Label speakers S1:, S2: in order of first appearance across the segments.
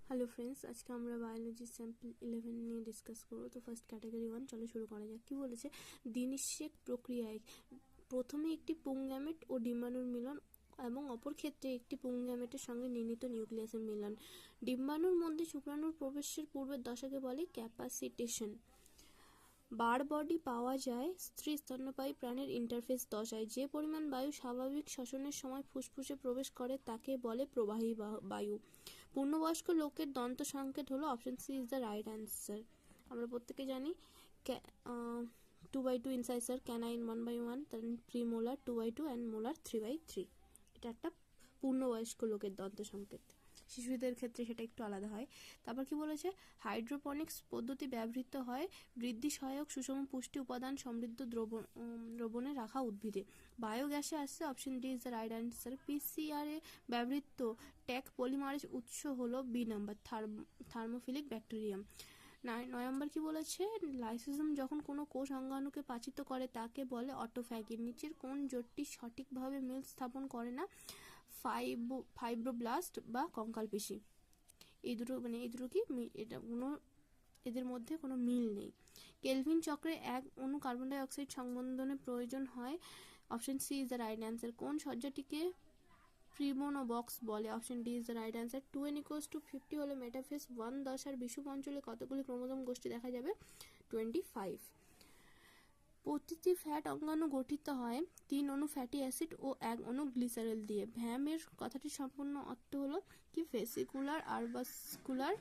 S1: Hello friends, আজকে আমরা biology sample 11 নিয়ে ডিসকাস করবো। তো ফার্স্ট ক্যাটাগরি 1, চলো শুরু করা যাক। কি বলেছে? দ্বিনিষেক প্রক্রিয়ায় প্রথমে একটি পুংগ্যামেট ও ডিম্বাণুর মিলন এবং অপর ক্ষেত্রে একটি পুংগ্যামেটের সঙ্গে নির্মিত নিউক্লিয়াসের মিলন। ডিম্বাণুর মধ্যে শুক্রাণুর প্রবেশের পূর্বের দশাকে বলে ক্যাপাসিটেশন। বার বডি পাওয়া যায় স্ত্রী স্তন্যপায়ী প্রাণীর ইন্টারফেস দশায়। যে পরিমাণ বায়ু স্বাভাবিক শ্বসনের সময় ফুসফুসে প্রবেশ করে তাকে বলে প্রবাহী বায়ু। পূর্ণবয়স্ক লোকের দন্ত সংকেত হলো option C is the right answer. আমরা প্রত্যেকে জানি 2/2 incisor, canine 1/1, then premolar 2/2 and molar 3/3। এটা একটা পূর্ণবয়স্ক লোকের দন্ত সংকেত। শিশুদের ক্ষেত্রে সেটা একটু আলাদা হয়। তারপর কি বলেছে? হাইড্রোপনিক্স পদ্ধতি ব্যবহৃত হয় বৃদ্ধি সহায়ক সুষম পুষ্টি উপাদান সমৃদ্ধ দ্রবণে রাখা উদ্ভিদে। বায়োগ্যাসে আসছে option D is the right answer. PCR এ ব্যবহৃত ট্যাগ পলিমারেজ উৎস হলো বি নাম্বার, থার্মোফিলিক ব্যাকটেরিয়াম। 9 নম্বর কি বলেছে? লাইসোজোম যখন কোনো কোষ অঙ্গাণুকে পাচিত করে তাকে বলে অটোফ্যাগি। নিচের কোন জোটটি সঠিকভাবে মিল স্থাপন করে না? ফাইব্রোব্লাস্ট বা কঙ্কাল পেশি। এই দুটো কি এদের মধ্যে কোনো মিল নেই। কেলভিন চক্রে এক অণু কার্বন ডাই অক্সাইড সংবন্ধনের প্রয়োজন হয়। Option C is the right answer. কোন সজ্জাটিকে প্রিমোনোবক্স বলে? Option D is the right answer. 2n=50 হলে মেটাফেজ 1 দশার বিষুব অঞ্চলে কতগুলি ক্রোমোজোম গোষ্ঠী দেখা যাবে? 25। প্রতিটি ফ্যাট অঙ্গাণু গঠিত হয় 3 অণু ফ্যাটি অ্যাসিড ও 1 অণু গ্লিসারল দিয়ে। ভ্যামের কথাটির সম্পূর্ণ অর্থ হলো কি? ভেসিকুলার আরবাসকুলার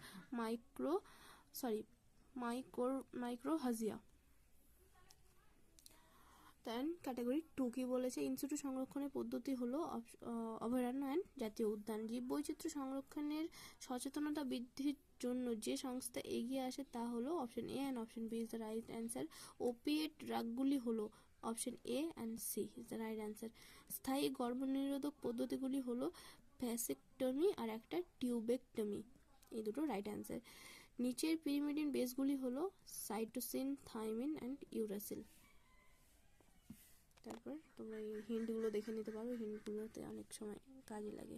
S1: মাইক্রোহাজিয়া। দেন ক্যাটাগরি 2 কি বলেছে? ইনসিটু সংরক্ষণের পদ্ধতি হলো অভয়ারণ্য অ্যান্ড জাতীয় উদ্যান। জীববৈচিত্র্য সংরক্ষণের সচেতনতা বৃদ্ধির জন্য যে সংস্থা এগিয়ে আসে তা হলো option A and option B is the right answer. Opiate ড্রাগগুলি হলো option A and C is the right answer. স্থায়ী গর্ভনিরোধক পদ্ধতিগুলি হলো ভ্যাসেকটমি আর একটা টিউবেকটমি। এই দুটো রাইট অ্যান্সার। নিচের পিরিমিডিন বেসগুলি হলো সাইটোসিন, থাইমিন অ্যান্ড ইউরাসিল। তারপর তোমরা এই হিন্টগুলো দেখে নিতে পারো, হিন্টগুলোতে অনেক সময় কাজে লাগে।